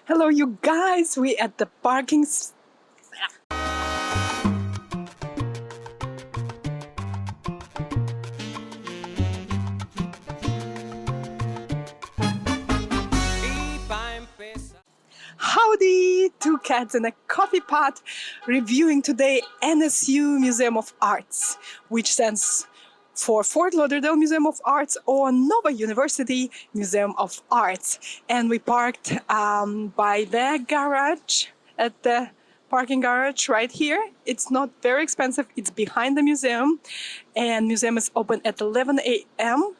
Hello, you guys. We at the parking. Howdy, two cats in a coffee pot, reviewing today NSU Museum of Arts, which stands for Fort Lauderdale Museum of Arts or Nova University Museum of Arts. And we parked by the garage at the parking garage right here. It's not very expensive. It's behind the museum, and museum is open at 11 a.m.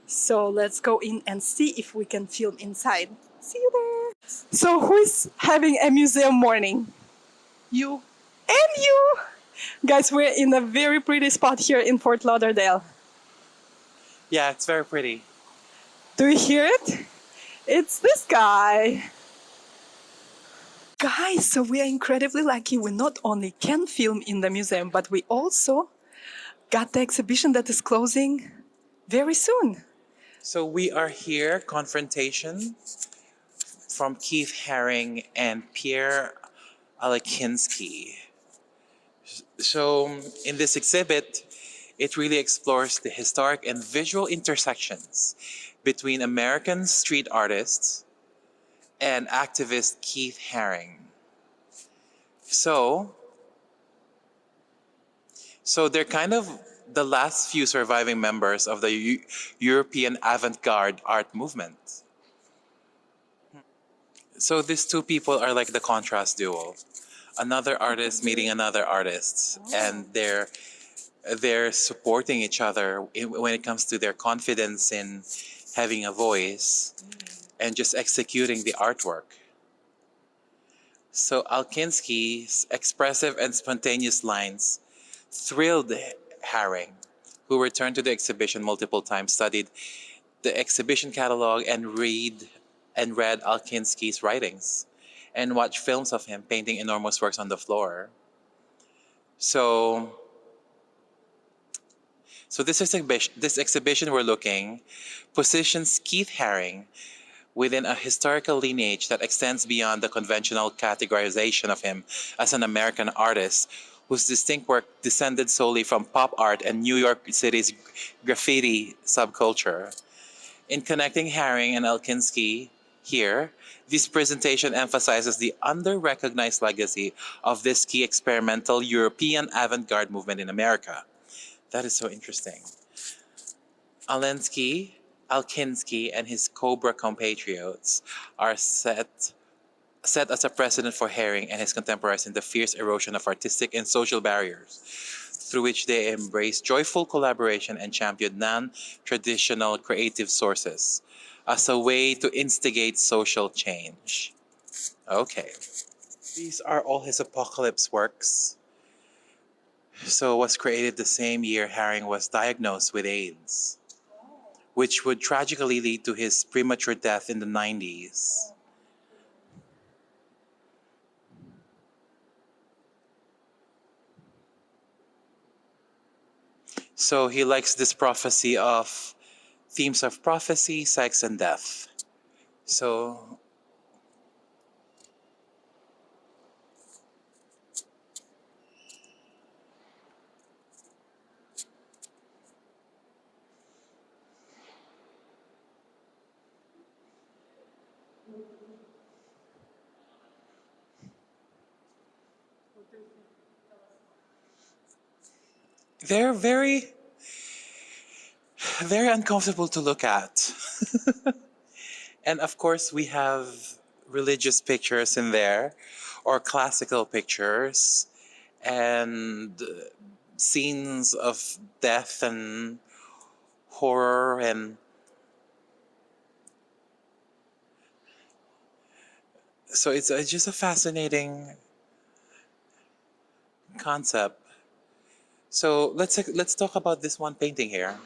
So let's go in and see if we can film inside. See you there. So who is having a museum morning? You and you. Guys, we're in a very pretty spot here in Fort Lauderdale. Yeah, it's very pretty. Do you hear it? It's this guy. Guys, so we are incredibly lucky. We not only can film in the museum, but we also got the exhibition that is closing very soon. So we are here, Confrontation, from Keith Haring and Pierre Alekinski. So in this exhibit, it really explores the historic and visual intersections between American street artists and activist Keith Haring. So they're kind of the last few surviving members of the European avant-garde art movement. So these two people are like the ContrastDuo, another artist meeting another artist, and they're supporting each other when it comes to their confidence in having a voice and just executing the artwork. So Alkinski's expressive and spontaneous lines thrilled Haring, who returned to the exhibition multiple times, studied the exhibition catalog, and read Alkinski's writings, and watched films of him painting enormous works on the floor. So this exhibition we're looking positions Keith Haring within a historical lineage that extends beyond the conventional categorization of him as an American artist whose distinct work descended solely from pop art and New York City's graffiti subculture. In connecting Haring and Alkinski here, this presentation emphasizes the under-recognized legacy of this key experimental European avant-garde movement in America. That is so interesting. Alkinski and his Cobra compatriots are set as a precedent for Haring and his contemporaries in the fierce erosion of artistic and social barriers, through which they embrace joyful collaboration and champion non-traditional creative sources as a way to instigate social change. Okay. These are all his apocalypse works. So was created the same year Haring was diagnosed with AIDS, which would tragically lead to his premature death in the 90s. So he likes this prophecy of themes of prophecy, sex, and death. So they're very uncomfortable to look at. And of course, we have religious pictures in there, or classical pictures, and scenes of death and horror, and so it's just a fascinating concept. So let's talk about this one painting here.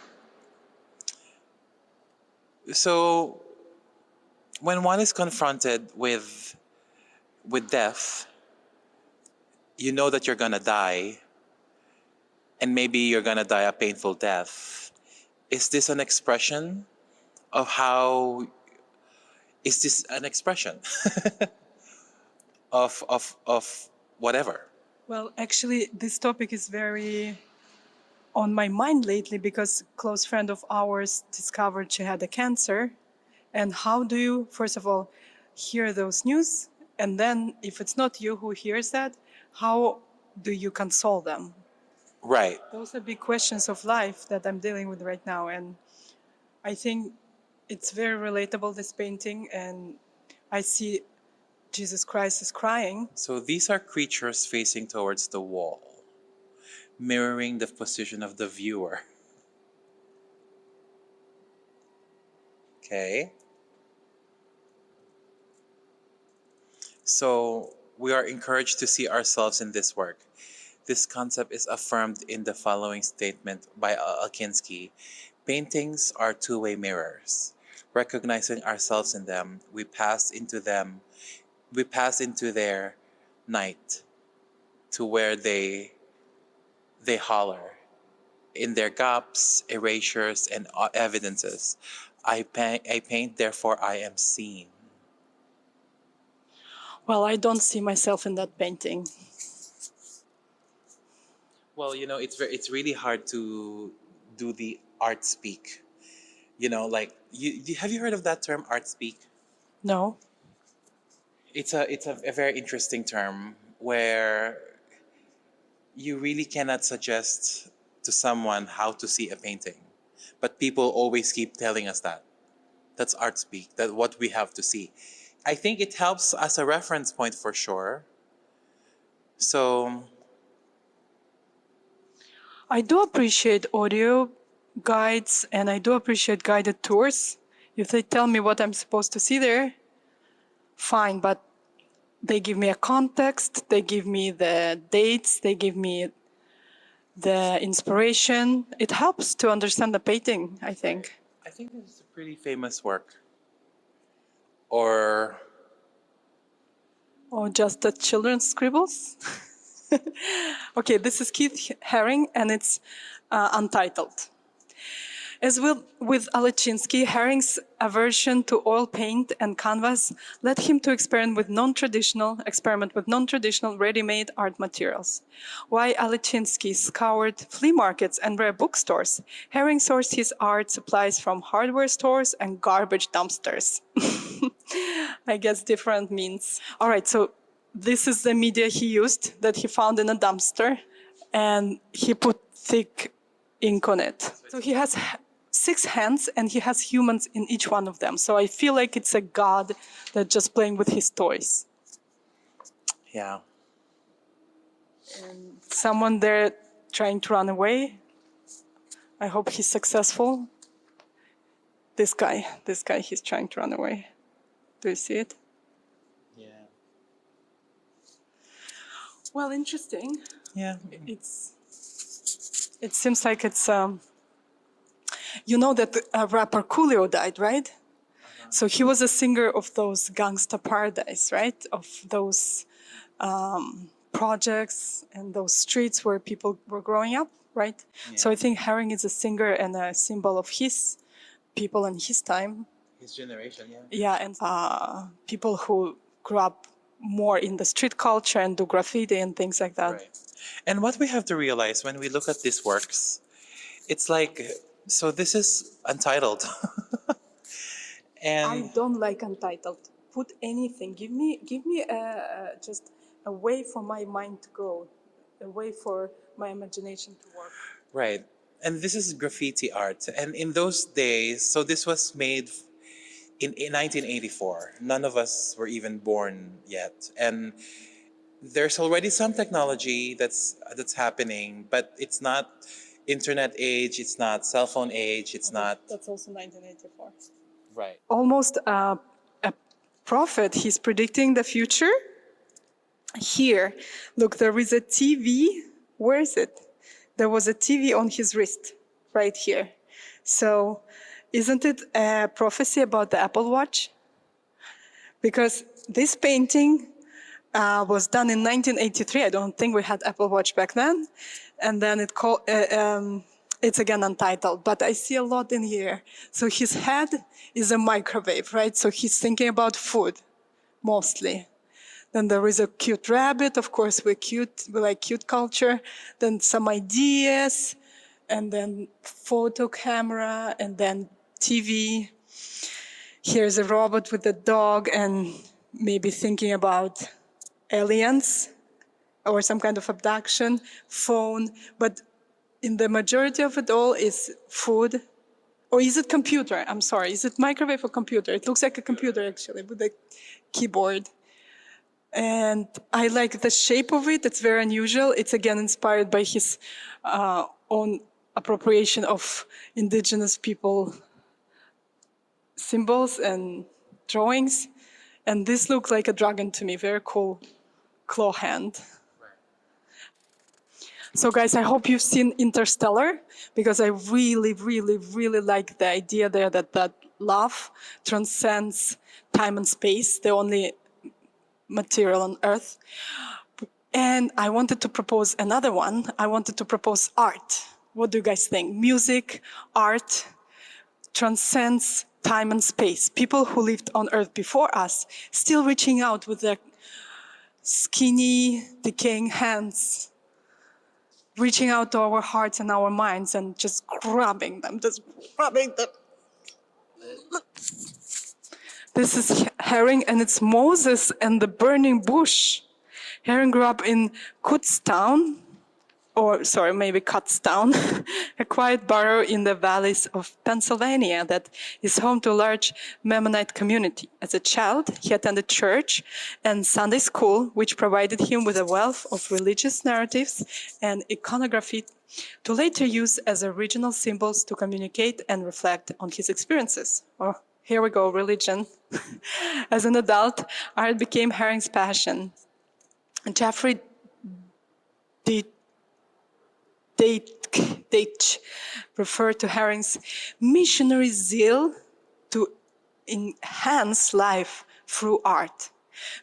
So when one is confronted with death, you know that you're gonna die, and maybe you're gonna die a painful death. Is this an expression of how? Is this an expression? of whatever. Well, actually, this topic is very on my mind lately because a close friend of ours discovered she had a cancer. And how do you, first of all, hear those news? And then, if it's not you who hears that, how do you console them? Right. Those are big questions of life that I'm dealing with right now. And I think it's very relatable, this painting. And I see Jesus Christ is crying. So these are creatures facing towards the wall, mirroring the position of the viewer. Okay. So we are encouraged to see ourselves in this work. This concept is affirmed in the following statement by Akinsky. Paintings are two-way mirrors. Recognizing ourselves in them, we pass into their night to where they holler. In their gaps, erasures, and evidences, I paint, therefore I am seen. Well, I don't see myself in that painting. Well, it's really hard to do the art speak. Like have you heard of that term, art speak? No. It's a very interesting term where you really cannot suggest to someone how to see a painting, but people always keep telling us that. That's art speak. That what we have to see. I think it helps as a reference point for sure. So I do appreciate audio guides and I do appreciate guided tours. If they tell me what I'm supposed to see there, fine, but they give me a context, they give me the dates, they give me the inspiration. It helps to understand the painting, I think. I think this is a pretty famous work. Or Or just the children's scribbles. Okay, this is Keith Haring and it's untitled. As with Alechinsky, Haring's aversion to oil paint and canvas led him to experiment with non-traditional ready-made art materials. While Alechinsky scoured flea markets and rare bookstores, Haring sourced his art supplies from hardware stores and garbage dumpsters. I guess different means. All right, so this is the media he used that he found in a dumpster, and he put thick ink on it. So he has 6 hands and he has humans in each one of them. So I feel like it's a god that's just playing with his toys. yeah. And someone there trying to run away. I hope he's successful. This guy, he's trying to run away. Do you see it? Yeah. Well, interesting. Yeah. It seems like it's you know that rapper Coolio died, right? So he was a singer of those Gangsta Paradise, right? Of those projects and those streets where people were growing up, right? Yeah. So I think Haring is a singer and a symbol of his people and his time. His generation, yeah. Yeah, and people who grew up more in the street culture and do graffiti and things like that. Right. And what we have to realize when we look at these works, it's like, so this is untitled. I And don't like untitled. Put anything. Give me just a way for my mind to go, a way for my imagination to work. right. And this is graffiti art. And in those days, so this was made in 1984. None of us were even born yet. And there's already some technology that's happening, but it's not internet age, it's not cell phone age, it's not That's also 1984. right. Almost a prophet. He's predicting the future. Here, look, there is a TV. Where is it? There was a TV on his wrist, right here. So, isn't it a prophecy about the Apple Watch? Because this painting was done in 1983. I don't think we had Apple Watch back then. And then it's again untitled, but I see a lot in here. So his head is a microwave, right? So he's thinking about food, mostly. Then there is a cute rabbit. Of course, we like cute culture. Then some ideas, and then photo camera, and then TV. Here's a robot with a dog and maybe thinking about aliens or some kind of abduction, phone. But in the majority of it all is food. Or is it computer? I'm sorry. Is it microwave or computer? It looks like a computer, actually, with a keyboard. And I like the shape of it. It's very unusual. It's, again, inspired by his own appropriation of indigenous people symbols and drawings. And this looked like a dragon to me. Very cool claw hand. So guys, I hope you've seen Interstellar, because I really, really, really like the idea there that love transcends time and space, the only material on Earth. And I wanted to propose another one. I wanted to propose art. What do you guys think? Music, art, transcends time and space. People who lived on Earth before us, still reaching out with their skinny, decaying hands, reaching out to our hearts and our minds and just grabbing them. This is Herring, and it's Moses and the burning bush. Herring grew up in Kutztown, maybe Kutztown, a quiet borough in the valleys of Pennsylvania that is home to a large Mennonite community. As a child, he attended church and Sunday school, which provided him with a wealth of religious narratives and iconography to later use as original symbols to communicate and reflect on his experiences. Oh, here we go, religion. As an adult, art became Herring's passion. And Jeffrey Deitch referred to Herring's missionary zeal to enhance life through art.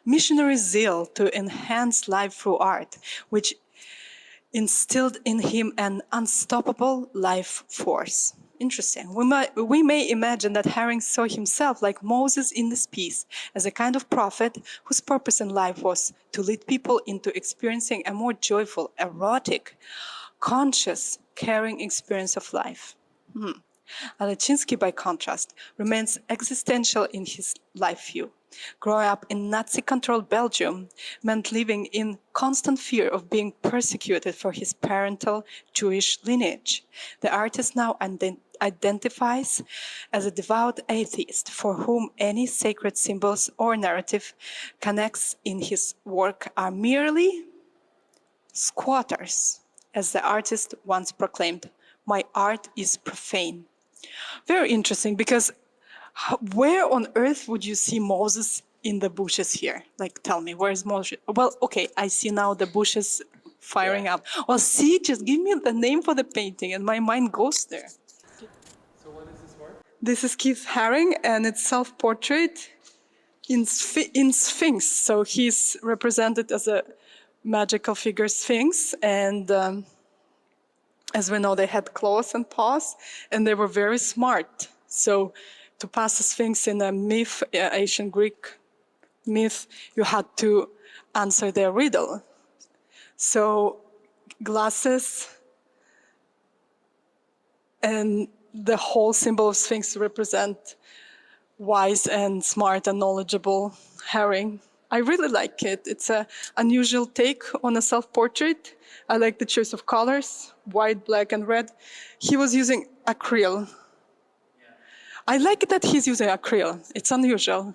Missionary zeal to enhance life through art, which instilled in him an unstoppable life force. Interesting. We may imagine that Herring saw himself, like Moses in this piece, as a kind of prophet whose purpose in life was to lead people into experiencing a more joyful, erotic, conscious, caring experience of life. Alechinsky, by contrast, remains existential in his life view. Growing up in Nazi-controlled Belgium meant living in constant fear of being persecuted for his parental Jewish lineage. The artist now identifies as a devout atheist for whom any sacred symbols or narrative connects in his work are merely squatters. As the artist once proclaimed, "My art is profane." Very interesting, because where on earth would you see Moses in the bushes here? Like, tell me, where is Moses? Well, okay, I see now the bushes firing up. Well, see, just give me the name for the painting and my mind goes there. So what is this work? This is Keith Haring, and it's self-portrait in Sphinx. So he's represented as a magical figure Sphinx, and as we know, they had claws and paws, and they were very smart. So to pass a Sphinx in a myth, ancient Greek myth, you had to answer their riddle. So glasses and the whole symbol of Sphinx represent wise and smart and knowledgeable Herring. I really like it. It's an unusual take on a self-portrait. I like the choice of colors, white, black, and red. He was using acrylic. I like that he's using acrylic. It's unusual.